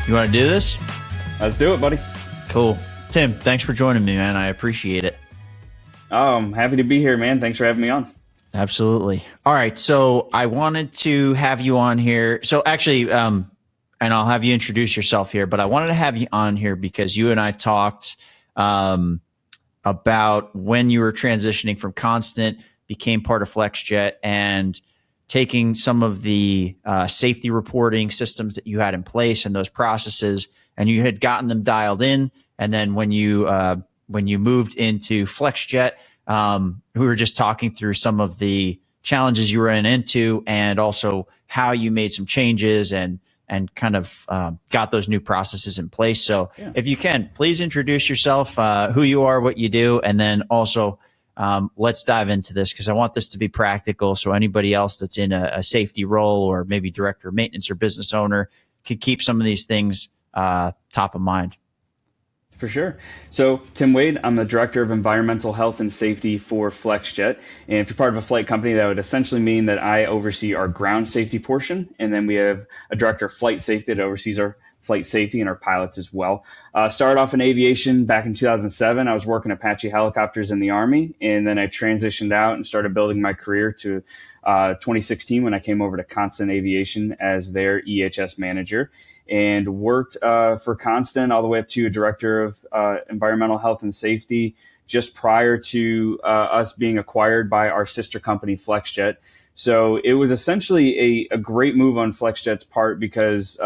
You want to do this? Let's do it, buddy. Cool. Tim, thanks for joining me, man. I appreciate it. Oh, I'm happy to be here, man. Thanks for having me on. Absolutely. All right. So I wanted to have you on here. So actually, and I'll have you introduce yourself here, but I wanted to have you on here because you and I talked about when you were transitioning from Constant, became part of FlexJet, and taking some of the safety reporting systems that you had in place and those processes, and you had gotten them dialed in. And then when you moved into FlexJet, we were just talking through some of the challenges you ran into, and also how you made some changes and kind of got those new processes in place. So if you can, please introduce yourself, who you are, what you do, and then also let's dive into this because I want this to be practical so anybody else that's in a safety role or maybe director of maintenance or business owner could keep some of these things top of mind. For sure. So Tim Wade, I'm the Director of Environmental Health and Safety for FlexJet. And if you're part of a flight company, that would essentially mean that I oversee our ground safety portion. And then we have a Director of Flight Safety that oversees our flight safety and our pilots as well. Started off in aviation back in 2007. I was working Apache helicopters in the Army. And then I transitioned out and started building my career to 2016 when I came over to Constant Aviation as their EHS manager, and worked for Constant all the way up to a director of environmental health and safety just prior to us being acquired by our sister company, FlexJet. So it was essentially a great move on FlexJet's part because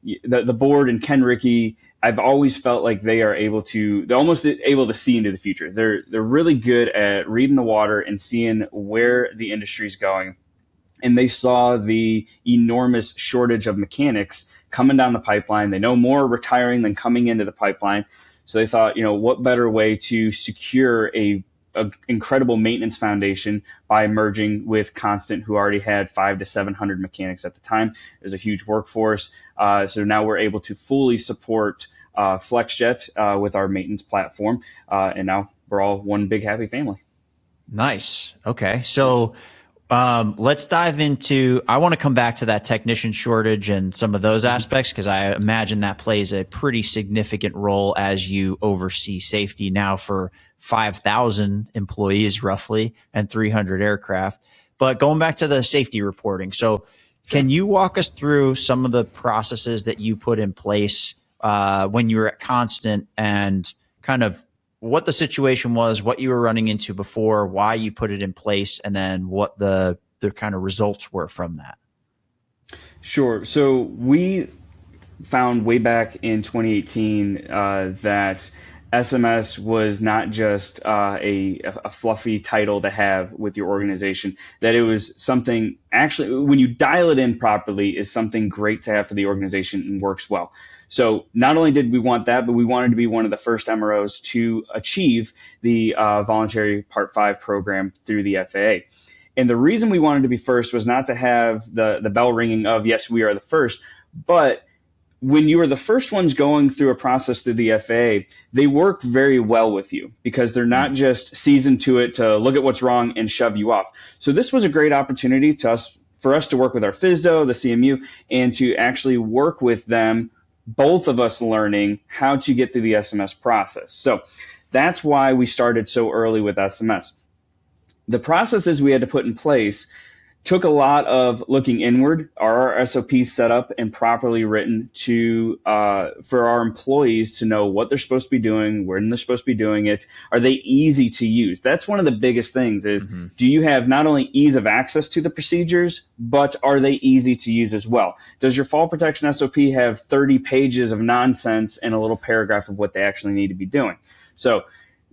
the board and Ken Rickey, I've always felt like they're almost able to see into the future. They're really good at reading the water and seeing where the industry is going. And they saw the enormous shortage of mechanics coming down the pipeline. They know more retiring than coming into the pipeline. So they thought, what better way to secure a incredible maintenance foundation by merging with Constant, who already had 500 to 700 mechanics at the time. It was a huge workforce. So now we're able to fully support FlexJet with our maintenance platform. And now we're all one big happy family. Nice. Okay. So let's dive into, I want to come back to that technician shortage and some of those aspects, because I imagine that plays a pretty significant role as you oversee safety now for 5,000 employees roughly and 300 aircraft. But going back to the safety reporting. So can you walk us through some of the processes that you put in place when you were at Constant, and kind of what the situation was, what you were running into before, why you put it in place, and then what the kind of results were from that? Sure. So we found way back in 2018 that SMS was not just a fluffy title to have with your organization, that it was something actually, when you dial it in properly, is something great to have for the organization and works well. So not only did we want that, but we wanted to be one of the first MROs to achieve the voluntary Part 5 program through the FAA. And the reason we wanted to be first was not to have the bell ringing of, yes, we are the first, but when you are the first ones going through a process through the FAA, they work very well with you because they're not just seasoned to it to look at what's wrong and shove you off. So this was a great opportunity for us to work with our FSDO, the CMU, and to actually work with them, both of us learning how to get through the SMS process. So that's why we started so early with SMS. The processes we had to put in place took a lot of looking inward. Are our SOPs set up and properly written for our employees to know what they're supposed to be doing, when they're supposed to be doing it? Are they easy to use? That's one of the biggest things is, do you have not only ease of access to the procedures, but are they easy to use as well? Does your fall protection SOP have 30 pages of nonsense and a little paragraph of what they actually need to be doing? So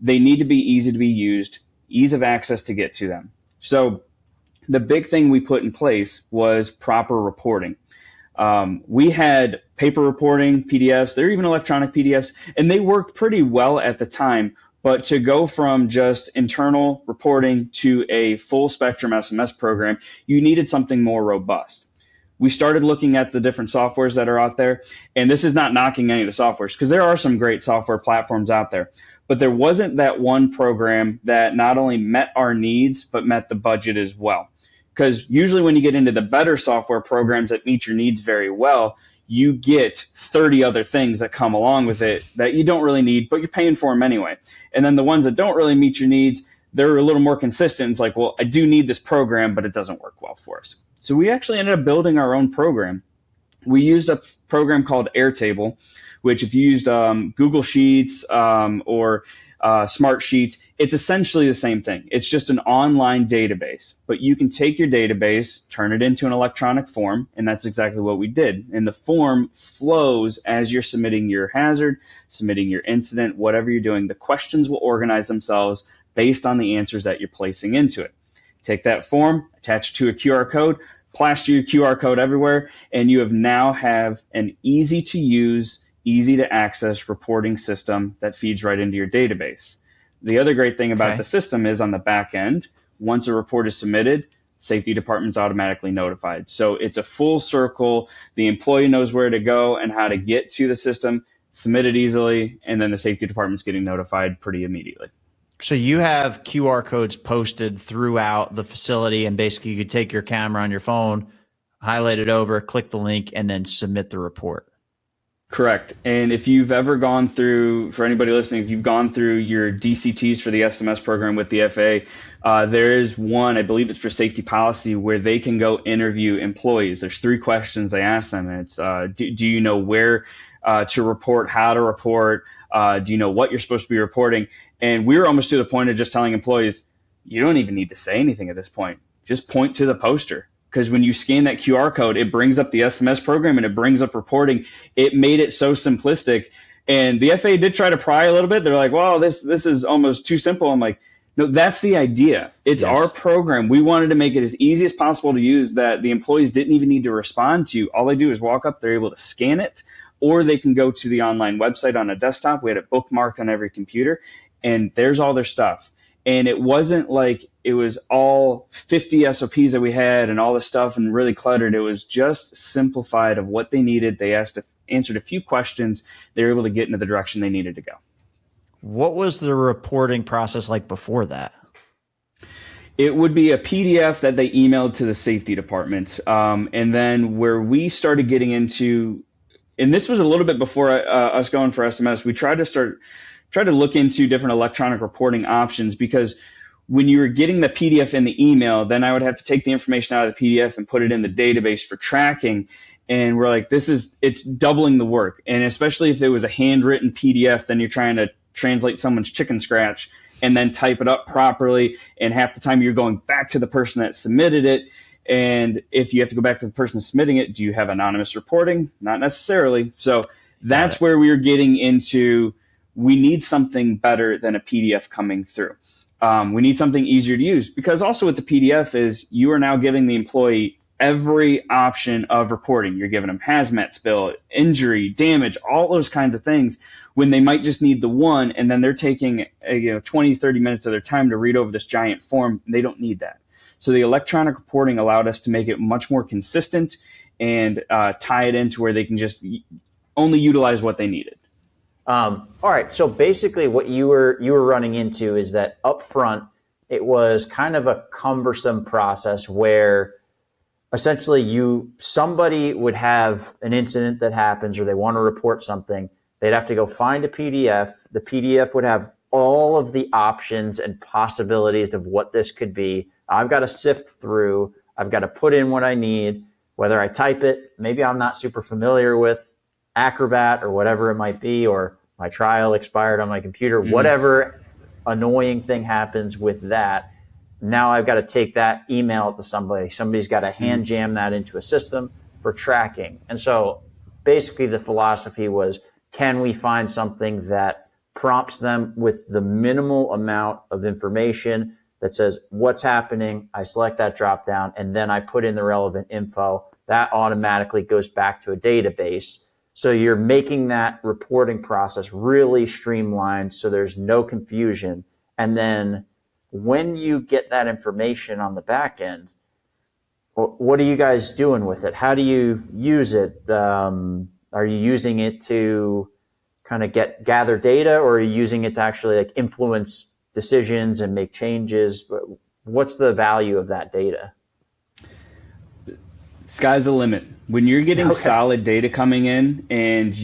they need to be easy to be used, ease of access to get to them. So the big thing we put in place was proper reporting. We had paper reporting, PDFs, there are even electronic PDFs, and they worked pretty well at the time. But to go from just internal reporting to a full spectrum SMS program, you needed something more robust. We started looking at the different softwares that are out there, and this is not knocking any of the softwares because there are some great software platforms out there. But there wasn't that one program that not only met our needs, but met the budget as well. Because usually when you get into the better software programs that meet your needs very well, you get 30 other things that come along with it that you don't really need, but you're paying for them anyway. And then the ones that don't really meet your needs, they're a little more consistent. It's like, well, I do need this program, but it doesn't work well for us. So we actually ended up building our own program. We used a program called Airtable, which if you used Google Sheets or Smart Sheets, it's essentially the same thing. It's just an online database, but you can take your database, turn it into an electronic form, and that's exactly what we did. And the form flows as you're submitting your hazard, submitting your incident, whatever you're doing. The questions will organize themselves based on the answers that you're placing into it. Take that form, attach it to a QR code, plaster your QR code everywhere, and you now have an easy to use, easy to access reporting system that feeds right into your database. The other great thing about the system is on the back end, once a report is submitted, safety department's automatically notified. So it's a full circle. The employee knows where to go and how to get to the system, submit it easily, and then the safety department's getting notified pretty immediately. So you have QR codes posted throughout the facility, and basically you could take your camera on your phone, highlight it over, click the link, and then submit the report. Correct. And if you've ever gone through, for anybody listening, if you've gone through your DCTs for the SMS program with the FAA, there is one, I believe it's for safety policy, where they can go interview employees. There's 3 questions they ask them. And it's, do you know where to report, how to report? Do you know what you're supposed to be reporting? And we were almost to the point of just telling employees, you don't even need to say anything at this point. Just point to the poster. Because when you scan that QR code, it brings up the SMS program and it brings up reporting. It made it so simplistic. And the FAA did try to pry a little bit. They're like, well, this is almost too simple. I'm like, no, that's the idea. It's our program. We wanted to make it as easy as possible to use that the employees didn't even need to respond to. All they do is walk up, they're able to scan it, or they can go to the online website on a desktop. We had it bookmarked on every computer, and there's all their stuff. And it wasn't like it was all 50 SOPs that we had and all this stuff and really cluttered. It was just simplified of what they needed. They answered a few questions. They were able to get into the direction they needed to go. What was the reporting process like before that? It would be a PDF that they emailed to the safety department. And then where we started getting into, and this was a little bit before us going for SMS, we tried to look into different electronic reporting options, because when you were getting the PDF in the email, then I would have to take the information out of the PDF and put it in the database for tracking. And we're like, it's doubling the work. And especially if it was a handwritten PDF, then you're trying to translate someone's chicken scratch and then type it up properly. And half the time you're going back to the person that submitted it. And if you have to go back to the person submitting it, do you have anonymous reporting? Not necessarily. So that's where we were getting into, we need something better than a PDF coming through. We need something easier to use, because also with the PDF is you are now giving the employee every option of reporting. You're giving them hazmat spill, injury, damage, all those kinds of things, when they might just need the one, and then they're taking 20, 30 minutes of their time to read over this giant form. They don't need that. So the electronic reporting allowed us to make it much more consistent and tie it into where they can just only utilize what they needed. All right. So basically what you were running into is that up front, it was kind of a cumbersome process where essentially somebody would have an incident that happens, or they want to report something. They'd have to go find a PDF. The PDF would have all of the options and possibilities of what this could be. I've got to sift through. I've got to put in what I need, whether I type it. Maybe I'm not super familiar with Acrobat or whatever it might be, or my trial expired on my computer, whatever annoying thing happens with that. Now I've got to take that email to somebody. Somebody's got to hand jam that into a system for tracking. And so basically the philosophy was, can we find something that prompts them with the minimal amount of information that says what's happening? I select that drop down, and then I put in the relevant info. That automatically goes back to a database. So you're making that reporting process really streamlined so there's no confusion. And then when you get that information on the back end, what are you guys doing with it? How do you use it? Are you using it to kind of gather data, or are you using it to actually like influence decisions and make changes? What's the value of that data? Sky's the limit. When you're getting Okay. solid data coming in, and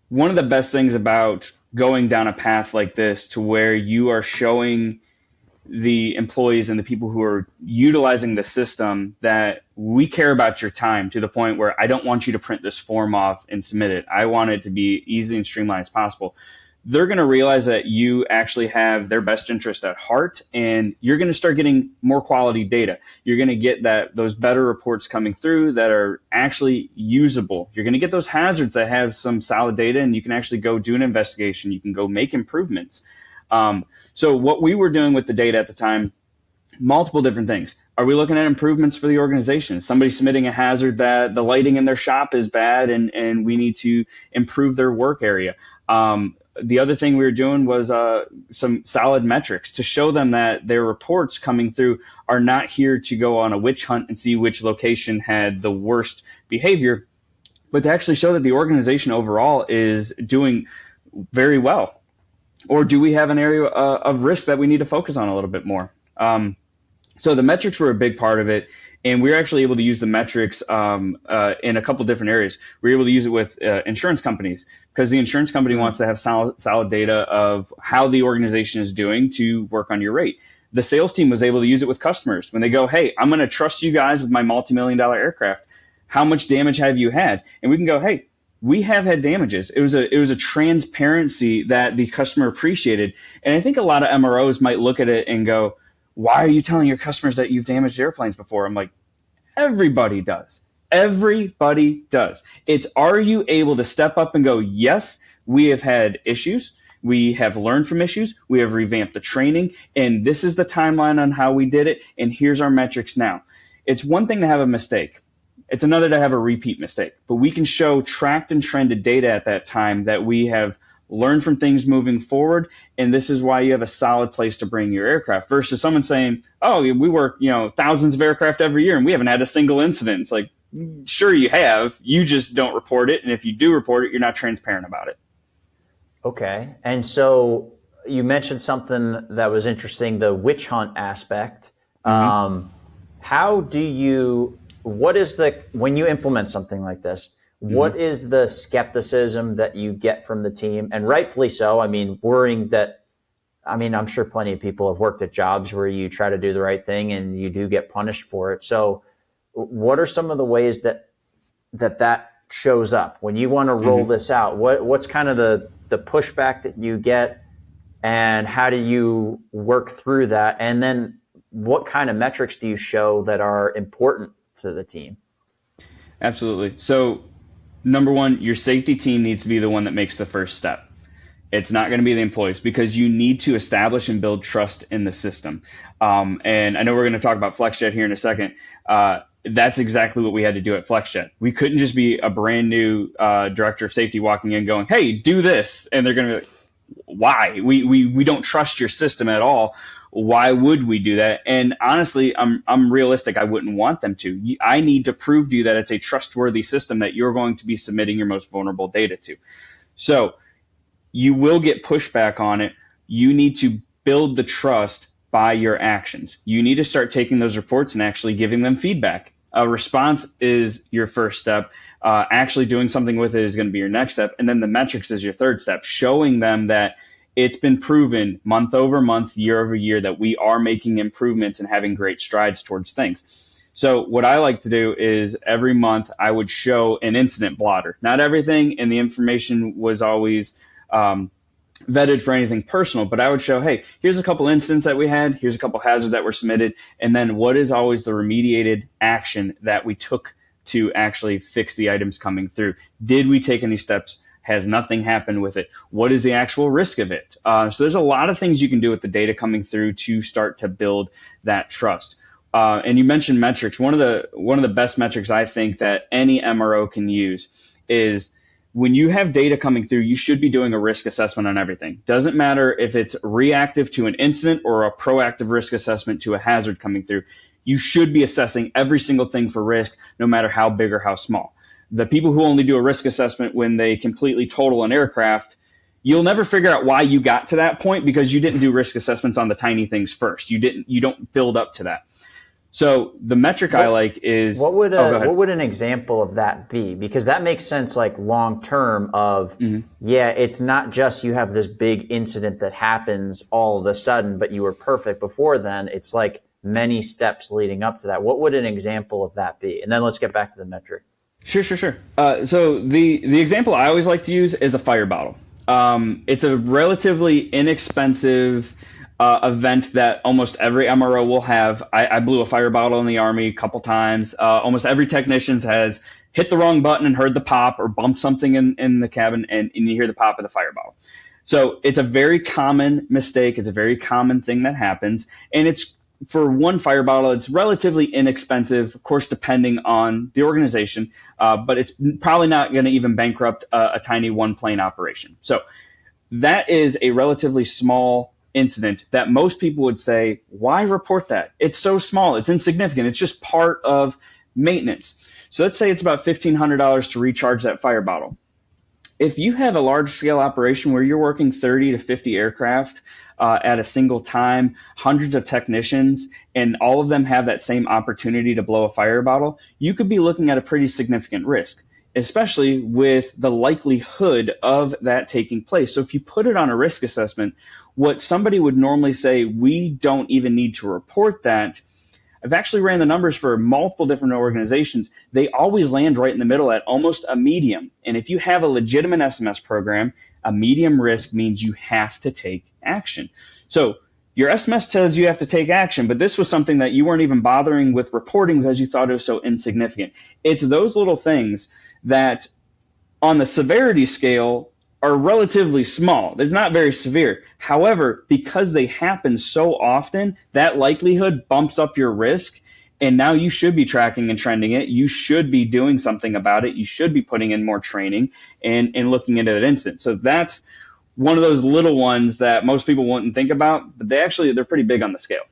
one of the best things about going down a path like this to where you are showing the employees and the people who are utilizing the system that we care about your time, to the point where I don't want you to print this form off and submit it. I want it to be easy and streamlined as possible. They're going to realize that you actually have their best interest at heart, and you're going to start getting more quality data. You're going to get those better reports coming through that are actually usable. You're going to get those hazards that have some solid data, and you can actually go do an investigation. You can go make improvements. So what we were doing with the data at the time, multiple different things. Are we looking at improvements for the organization? Somebody submitting a hazard that the lighting in their shop is bad, and we need to improve their work area. The other thing we were doing was some solid metrics to show them that their reports coming through are not here to go on a witch hunt and see which location had the worst behavior, but to actually show that the organization overall is doing very well. Or do we have an area of risk that we need to focus on a little bit more? So the metrics were a big part of it, and we were actually able to use the metrics in a couple different areas. We were able to use it with insurance companies, because the insurance company wants to have solid data of how the organization is doing to work on your rate. The sales team was able to use it with customers when they go, hey, I'm going to trust you guys with my multi-million-dollar aircraft. How much damage have you had? And we can go, hey, we have had damages. It was a transparency that the customer appreciated. And I think a lot of MROs might look at it and go, why are you telling your customers that you've damaged airplanes before? I'm like, everybody does. Everybody does. It's, are you able to step up and go, yes, we have had issues. We have learned from issues. We have revamped the training. And this is the timeline on how we did it. And here's our metrics now. It's one thing to have a mistake. It's another to have a repeat mistake. But we can show tracked and trended data at that time that we have learned from things moving forward, and this is why you have a solid place to bring your aircraft, versus someone saying, oh, we work thousands of aircraft every year and we haven't had a single incident. It's like, sure you have, you just don't report it, and if you do report it, you're not transparent about it. Okay. And so you mentioned something that was interesting, the witch hunt aspect. Mm-hmm. When you implement something like this, what is the skepticism that you get from the team? And rightfully so. I mean, worrying that, I'm sure plenty of people have worked at jobs where you try to do the right thing and you do get punished for it. So what are some of the ways that shows up when you want to roll this out? What's kind of the pushback that you get, and how do you work through that? And then what kind of metrics do you show that are important to the team? Absolutely. So number one, your safety team needs to be the one that makes the first step. It's not going to be the employees, because you need to establish and build trust in the system. And I know we're going to talk about FlexJet here in a second. That's exactly what we had to do at FlexJet. We couldn't just be a brand new director of safety walking in going, hey, do this. And they're going to be like, why? We don't trust your system at all. Why would we do that? And honestly, I'm realistic. I wouldn't want them to. I need to prove to you that it's a trustworthy system that you're going to be submitting your most vulnerable data to. So you will get pushback on it. You need to build the trust by your actions. You need to start taking those reports and actually giving them feedback. A response is your first step. Actually doing something with it is going to be your next step. And then the metrics is your third step, showing them that it's been proven month over month, year over year, that we are making improvements and having great strides towards things. So what I like to do is every month I would show an incident blotter. Not everything in the information was always vetted for anything personal, but I would show, hey, here's a couple incidents that we had, here's a couple hazards that were submitted, and then what is always the remediated action that we took to actually fix the items coming through. Did we take any steps? Has nothing happened with it? What is the actual risk of it? So there's a lot of things you can do with the data coming through to start to build that trust. And you mentioned metrics. One of the best metrics I think that any MRO can use is when you have data coming through, you should be doing a risk assessment on everything. Doesn't matter if it's reactive to an incident or a proactive risk assessment to a hazard coming through. You should be assessing every single thing for risk, no matter how big or how small. The people who only do a risk assessment when they completely total an aircraft, you'll never figure out why you got to that point, because you didn't do risk assessments on the tiny things first. You don't build up to that. So the metric I like is what would go ahead. what would an example of that be? Because that makes sense, like long term. Of yeah, it's not just you have this big incident that happens all of a sudden, but you were perfect before then. It's like many steps leading up to that. What would an example of that be? And then let's get back to the metric. Sure. So the example I always like to use is a fire bottle. It's a relatively inexpensive event that almost every MRO will have. I blew a fire bottle in the Army a couple times. Almost every technician has hit the wrong button and heard the pop, or bumped something in the cabin, and you hear the pop of the fire bottle. So it's a very common mistake. It's a very common thing that happens. And it's, for one fire bottle, it's relatively inexpensive, of course, depending on the organization, but it's probably not going to even bankrupt a tiny one plane operation. So that is a relatively small incident that most people would say, why report that? It's so small. It's insignificant. It's just part of maintenance. So let's say it's about $1,500 to recharge that fire bottle. If you have a large scale operation where you're working 30 to 50 aircraft at a single time, hundreds of technicians, and all of them have that same opportunity to blow a fire bottle, you could be looking at a pretty significant risk, especially with the likelihood of that taking place. So if you put it on a risk assessment, what somebody would normally say, we don't even need to report that, I've actually ran the numbers for multiple different organizations. They always land right in the middle at almost a medium. And if you have a legitimate SMS program, a medium risk means you have to take action. So your SMS tells you have to take action, but this was something that you weren't even bothering with reporting because you thought it was so insignificant. It's those little things that on the severity scale are relatively small. They're not very severe. However, because they happen so often, that likelihood bumps up your risk, and now you should be tracking and trending it. You should be doing something about it. You should be putting in more training and looking into that incident. So that's one of those little ones that most people wouldn't think about, but they're pretty big on the scale.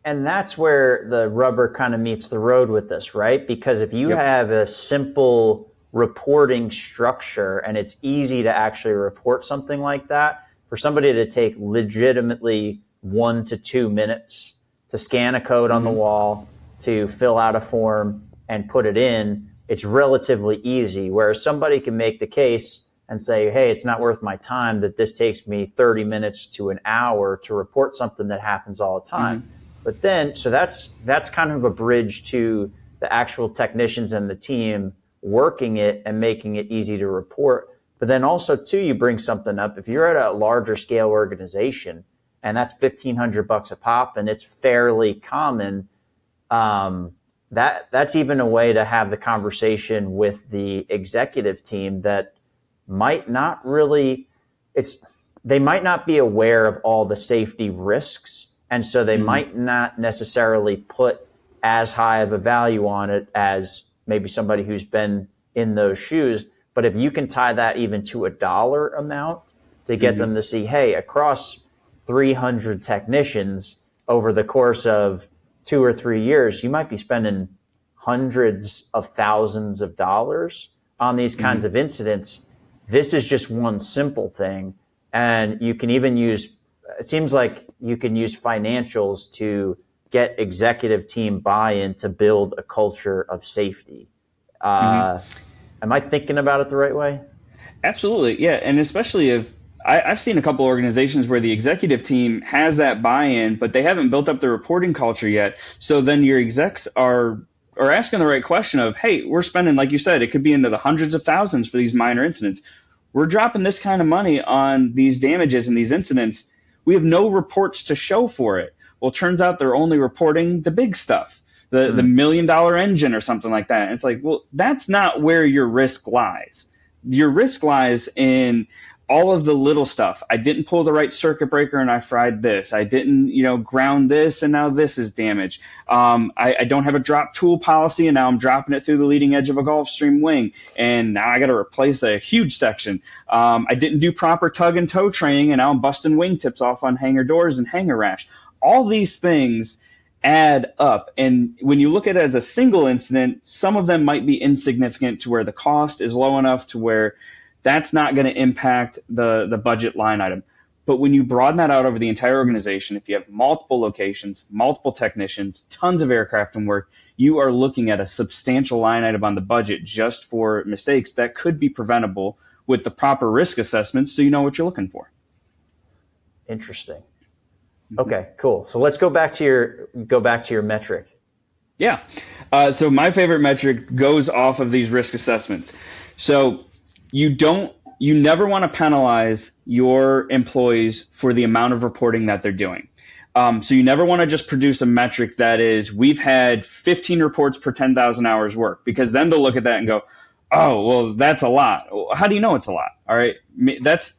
And that's where the rubber kind of meets the road with this, right? Because if you have a simple reporting structure and it's easy to actually report something like that, for somebody to take legitimately 1 to 2 minutes to scan a code on the wall, to fill out a form and put it in, it's relatively easy. Whereas somebody can make the case and say, hey, it's not worth my time that this takes me 30 minutes to an hour to report something that happens all the time. But then, so that's kind of a bridge to the actual technicians and the team working it and making it easy to report. But then also too, you bring something up. If you're at a larger scale organization and that's $1,500 a pop and it's fairly common, that's even a way to have the conversation with the executive team that might not really, they might not be aware of all the safety risks. And so they might not necessarily put as high of a value on it as maybe somebody who's been in those shoes. But if you can tie that even to a dollar amount to get them to see, hey, across 300 technicians over the course of 2 or 3 years, you might be spending hundreds of thousands of dollars on these kinds of incidents. This is just one simple thing. And you can even use, it seems like you can use financials to get executive team buy-in to build a culture of safety. Am I thinking about it the right way? Absolutely, yeah. And especially if I've seen a couple organizations where the executive team has that buy-in, but they haven't built up the reporting culture yet. So then your execs are asking the right question of, hey, we're spending, like you said, it could be into the hundreds of thousands for these minor incidents. We're dropping this kind of money on these damages and these incidents. We have no reports to show for it. Well, it turns out they're only reporting the big stuff, the $1 million engine or something like that. And it's like, well, that's not where your risk lies. Your risk lies in all of the little stuff. I didn't pull the right circuit breaker and I fried this. I didn't, ground this and now this is damaged. I don't have a drop tool policy and now I'm dropping it through the leading edge of a Gulfstream wing and now I got to replace a huge section. I didn't do proper tug and tow training and now I'm busting wingtips off on hangar doors and hangar rash. All these things add up. And when you look at it as a single incident, some of them might be insignificant to where the cost is low enough to where that's not going to impact the budget line item. But when you broaden that out over the entire organization, if you have multiple locations, multiple technicians, tons of aircraft and work, you are looking at a substantial line item on the budget just for mistakes that could be preventable with the proper risk assessments, so you know what you're looking for. Interesting. Okay, cool. So let's go back to your metric. Yeah. So my favorite metric goes off of these risk assessments. So you never want to penalize your employees for the amount of reporting that they're doing. So you never want to just produce a metric that is, we've had 15 reports per 10,000 hours work, because then they'll look at that and go, oh, well, that's a lot. How do you know it's a lot? All right. That's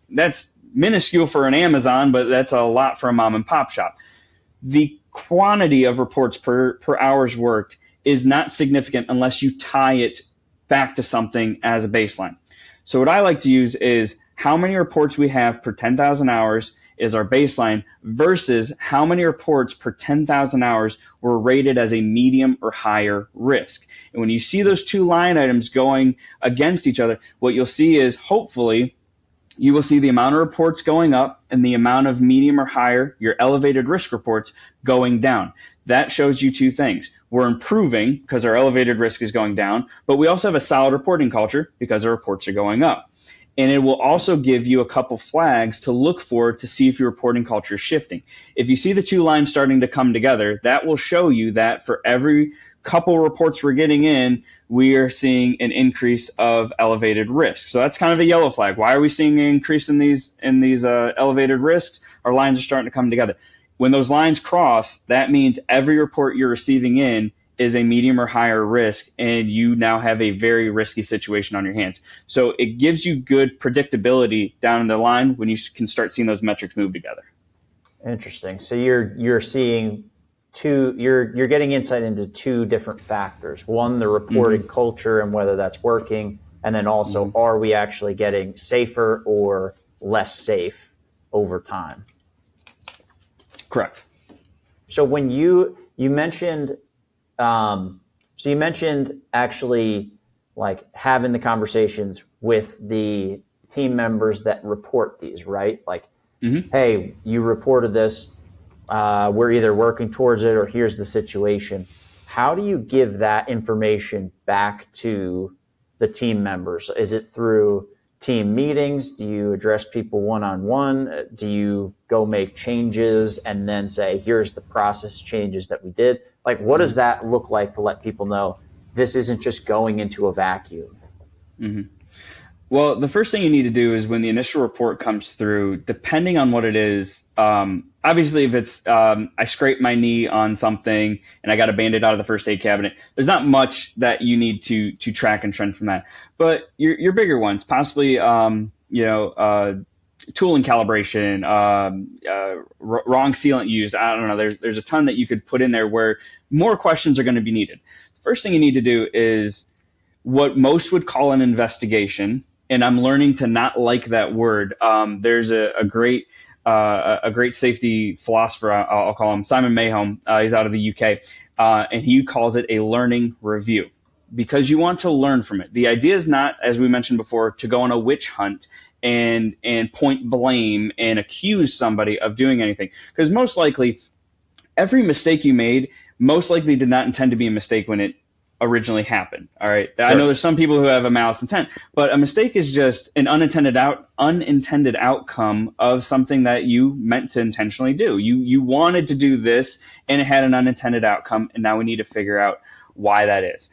minuscule for an Amazon, but that's a lot for a mom and pop shop. The quantity of reports per hours worked is not significant unless you tie it back to something as a baseline. So what I like to use is how many reports we have per 10,000 hours is our baseline versus how many reports per 10,000 hours were rated as a medium or higher risk. And when you see those two line items going against each other, what you'll see is, hopefully, you will see the amount of reports going up and the amount of medium or higher, your elevated risk reports, going down. That shows you two things. We're improving because our elevated risk is going down, but we also have a solid reporting culture because our reports are going up. And it will also give you a couple flags to look for to see if your reporting culture is shifting. If you see the two lines starting to come together, that will show you that for every couple reports we're getting in, we are seeing an increase of elevated risk. So that's kind of a yellow flag. Why are we seeing an increase in these elevated risks? Our lines are starting to come together. When those lines cross, that means every report you're receiving in is a medium or higher risk, and you now have a very risky situation on your hands. So it gives you good predictability down the line when you can start seeing those metrics move together. Interesting. So you're seeing you're getting insight into two different factors. One, the reporting culture and whether that's working, and then also, are we actually getting safer or less safe over time? Correct. So when you mentioned actually like having the conversations with the team members that report these, right? Like, hey, you reported this. We're either working towards it or here's the situation. How do you give that information back to the team members? Is it through team meetings? Do you address people one-on-one? Do you go make changes and then say, here's the process changes that we did? Like, what does that look like to let people know this isn't just going into a vacuum? Well, the first thing you need to do is when the initial report comes through, depending on what it is, obviously if it's I scraped my knee on something and I got a Band-Aid out of the first aid cabinet, there's not much that you need to track and trend from that. But your bigger ones, possibly tooling calibration, wrong sealant used, I don't know, there's a ton that you could put in there where more questions are going to be needed. First thing you need to do is what most would call an investigation, and I'm learning to not like that word. There's a great safety philosopher, I'll call him Simon Mayholm. He's out of the UK, and he calls it a learning review, because you want to learn from it. The idea is not, as we mentioned before, to go on a witch hunt and point blame and accuse somebody of doing anything, because most likely every mistake you made most likely did not intend to be a mistake when it originally happened. All right. Sure. I know there's some people who have a malice intent, but a mistake is just an unintended outcome of something that you meant to intentionally do. You wanted to do this and it had an unintended outcome, and now we need to figure out why that is.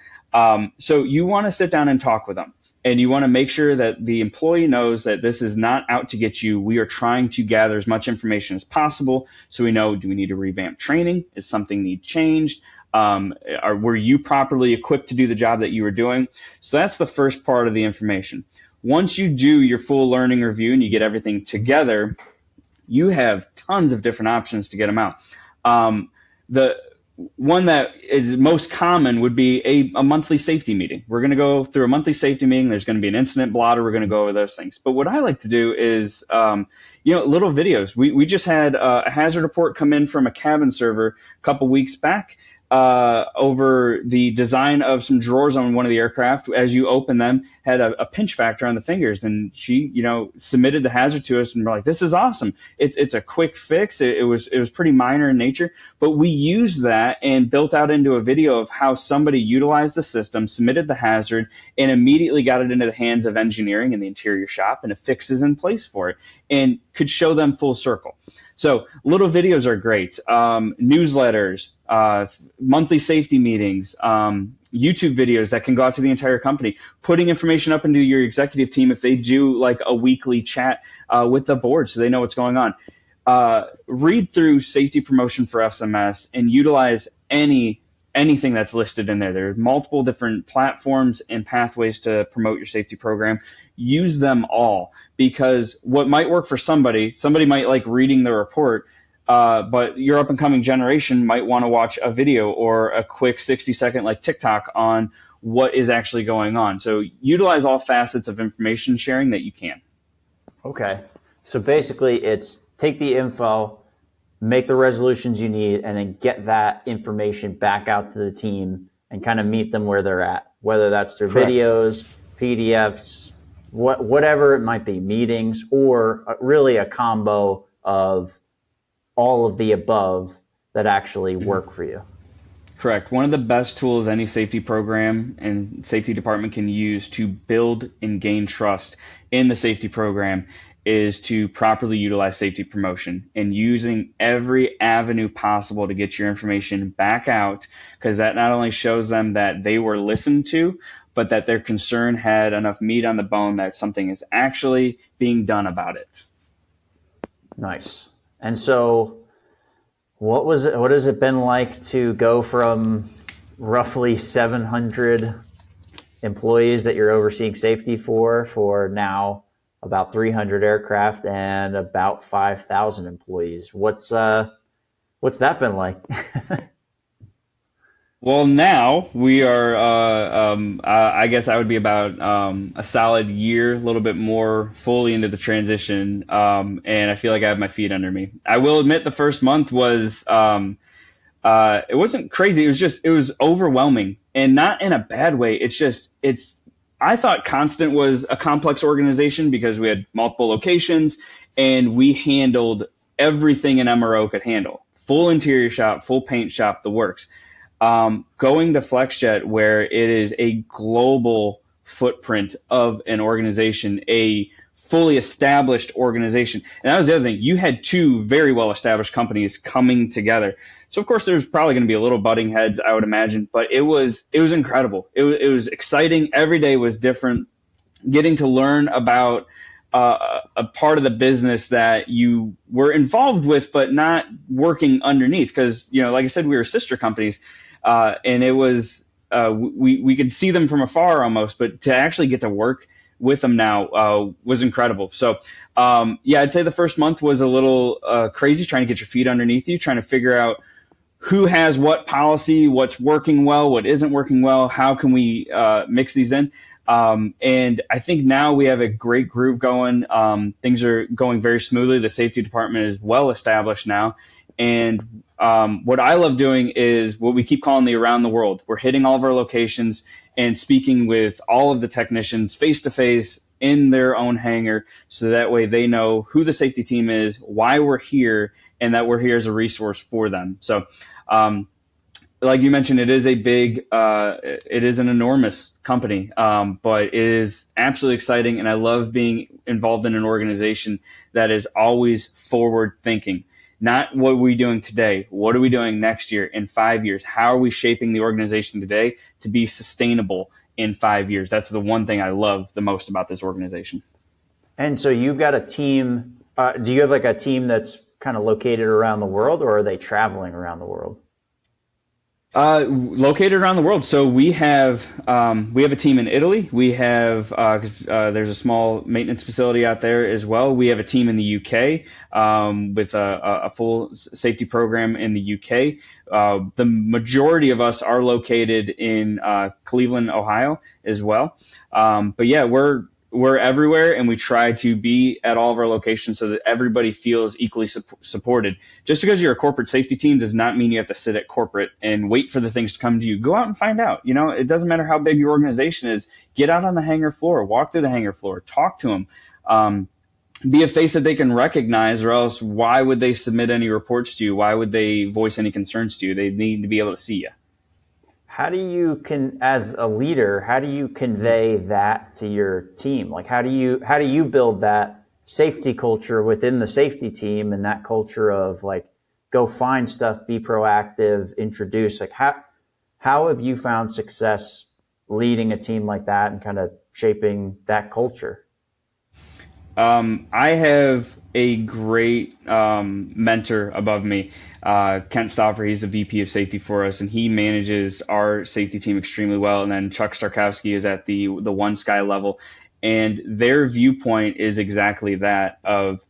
So you want to sit down and talk with them, and you want to make sure that the employee knows that this is not out to get you. We are trying to gather as much information as possible so we know, do we need to revamp training? Is something need changed? Were you properly equipped to do the job that you were doing? So that's the first part of the information. Once you do your full learning review and you get everything together, you have tons of different options to get them out. The one that is most common would be a monthly safety meeting. We're going to go through a monthly safety meeting. There's going to be an incident blotter. We're going to go over those things. But what I like to do is, little videos. We just had a hazard report come in from a cabin server a couple weeks back. over the design of some drawers on one of the aircraft. As you open them, had a pinch factor on the fingers, and she, submitted the hazard to us, and we're like, "This is awesome! It's a quick fix. It was pretty minor in nature, but we used that and built out into a video of how somebody utilized the system, submitted the hazard, and immediately got it into the hands of engineering in the interior shop, and a fix is in place for it, and could show them full circle." So little videos are great. Newsletters, monthly safety meetings, YouTube videos that can go out to the entire company, putting information up into your executive team if they do like a weekly chat with the board so they know what's going on. Read through safety promotion for SMS and utilize anything that's listed in there. There are multiple different platforms and pathways to promote your safety program. Use them all, because what might work for somebody might like reading the report, but your up and coming generation might want to watch a video or a quick 60-second like TikTok on what is actually going on. So utilize all facets of information sharing that you can. Okay. So basically it's take the info, make the resolutions you need, and then get that information back out to the team and kind of meet them where they're at, whether that's through Correct. videos, PDFs, whatever it might be, meetings, or really a combo of all of the above that actually work for you. Correct. One of the best tools any safety program and safety department can use to build and gain trust in the safety program is to properly utilize safety promotion and using every avenue possible to get your information back out, because that not only shows them that they were listened to, but that their concern had enough meat on the bone that something is actually being done about it. Nice. And so what has it been like to go from roughly 700 employees that you're overseeing safety for now about 300 aircraft and about 5,000 employees? What's that been like? Well, now we are, I guess I would be about a solid year, a little bit more fully into the transition, and I feel like I have my feet under me. I will admit the first month was, it wasn't crazy. It was overwhelming, and not in a bad way. I thought Constant was a complex organization because we had multiple locations, and we handled everything an MRO could handle. Full interior shop, full paint shop, the works. Going to FlexJet, where it is a global footprint of an organization, a fully established organization. And that was the other thing. You had two very well-established companies coming together. So, of course, there's probably going to be a little butting heads, I would imagine, but it was incredible. It was exciting. Every day was different. Getting to learn about a part of the business that you were involved with, but not working underneath. Because, like I said, we were sister companies. And it was we could see them from afar almost, but to actually get to work with them now was incredible. So I'd say the first month was a little crazy, trying to get your feet underneath you, trying to figure out who has what policy, what's working well, what isn't working well, how can we mix these in. And I think now we have a great groove going. Things are going very smoothly. The safety department is well established now. And what I love doing is what we keep calling the around the world. We're hitting all of our locations and speaking with all of the technicians face to face in their own hangar, so that way they know who the safety team is, why we're here, and that we're here as a resource for them. So, like you mentioned, it is it is an enormous company, but it is absolutely exciting, and I love being involved in an organization that is always forward thinking. Not what are we doing today? What are we doing next year, in 5 years? How are we shaping the organization today to be sustainable in 5 years? That's the one thing I love the most about this organization. And so you've got a team. Do you have like a team that's kind of located around the world, or are they traveling around the world? Located around the world. So we have a team in Italy. We have because there's a small maintenance facility out there as well. We have a team in the UK with a full safety program in the UK. The majority of us are located in Cleveland, Ohio, as well. But yeah, we're we're everywhere, and we try to be at all of our locations so that everybody feels equally supported. Just because you're a corporate safety team does not mean you have to sit at corporate and wait for the things to come to you. Go out and find out. It doesn't matter how big your organization is. Get out on the hangar floor, walk through the hangar floor, talk to them. Be a face that they can recognize, or else why would they submit any reports to you? Why would they voice any concerns to you? They need to be able to see you. How do you as a leader, how do you convey that to your team? Like, how do you build that safety culture within the safety team, and that culture of like, go find stuff, be proactive, introduce, like how have you found success leading a team like that and kind of shaping that culture? I have a great mentor above me, Kent Stauffer. He's the VP of safety for us, and he manages our safety team extremely well. And then Chuck Starkowski is at the one sky level, and their viewpoint is exactly that of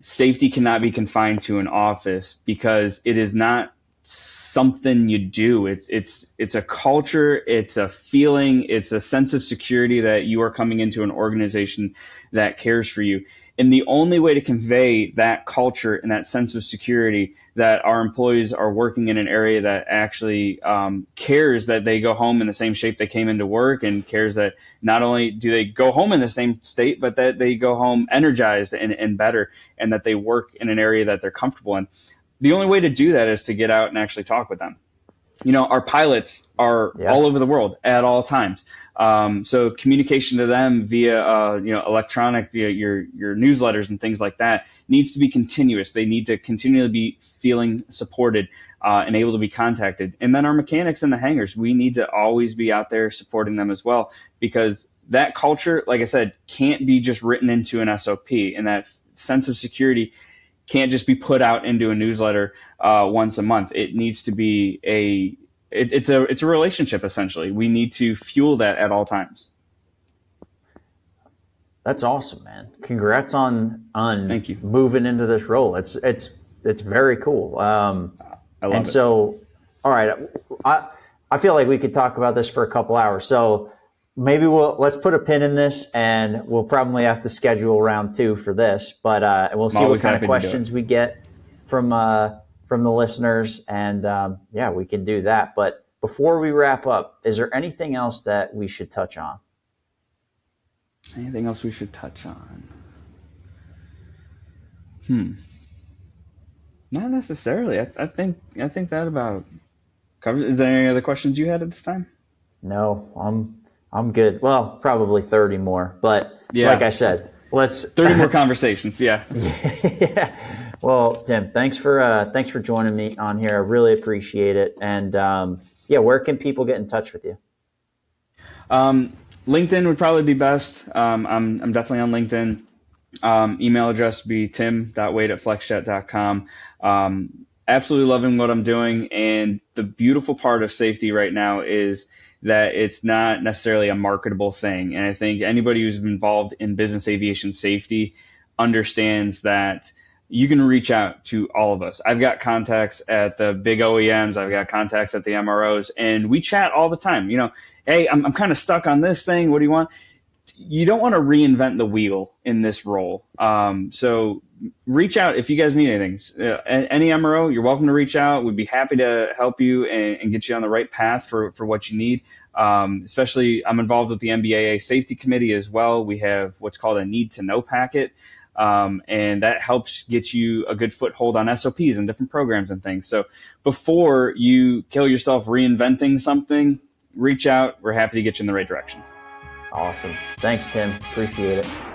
safety cannot be confined to an office, because it is not something you do. It's a culture, it's a feeling, it's a sense of security that you are coming into an organization that cares for you. And the only way to convey that culture and that sense of security, that our employees are working in an area that actually cares that they go home in the same shape they came into work, and cares that not only do they go home in the same state, but that they go home energized and better, and that they work in an area that they're comfortable in. The only way to do that is to get out and actually talk with them. Our pilots are all over the world at all times. So communication to them via, electronic, via your newsletters and things like that needs to be continuous. They need to continually be feeling supported and able to be contacted. And then our mechanics in the hangars, we need to always be out there supporting them as well, because that culture, like I said, can't be just written into an SOP, and that sense of security can't just be put out into a newsletter once a month. It needs to be it's a relationship, essentially. We need to fuel that at all times. That's awesome, man. Congrats on Thank you. Moving into this role. It's very cool. I love it. So, all right, I feel like we could talk about this for a couple hours. So maybe let's put a pin in this, and we'll probably have to schedule round 2 for this, but we'll see what kind of questions we get from the listeners, and we can do that. But before we wrap up, is there anything else that we should touch on? Anything else we should touch on? Not necessarily. I think that about covers it. Is there any other questions you had at this time? No, I'm good. Well, probably 30 more, but like I said, let's 30 more conversations. Yeah. Yeah. Well, Tim, thanks for joining me on here. I really appreciate it. And where can people get in touch with you? LinkedIn would probably be best. I'm definitely on LinkedIn. Email address would be tim.wade@flexjet.com. Absolutely loving what I'm doing. And the beautiful part of safety right now is that it's not necessarily a marketable thing. And I think anybody who's involved in business aviation safety understands that you can reach out to all of us. I've got contacts at the big OEMs. I've got contacts at the MROs, and we chat all the time. Hey, I'm kind of stuck on this thing. What do you want? You don't want to reinvent the wheel in this role. So reach out if you guys need anything. Any MRO, you're welcome to reach out. We'd be happy to help you and get you on the right path for what you need. Especially, I'm involved with the NBAA Safety Committee as well. We have what's called a need to know packet. And that helps get you a good foothold on SOPs and different programs and things. So before you kill yourself reinventing something, reach out. We're happy to get you in the right direction. Awesome. Thanks, Tim. Appreciate it.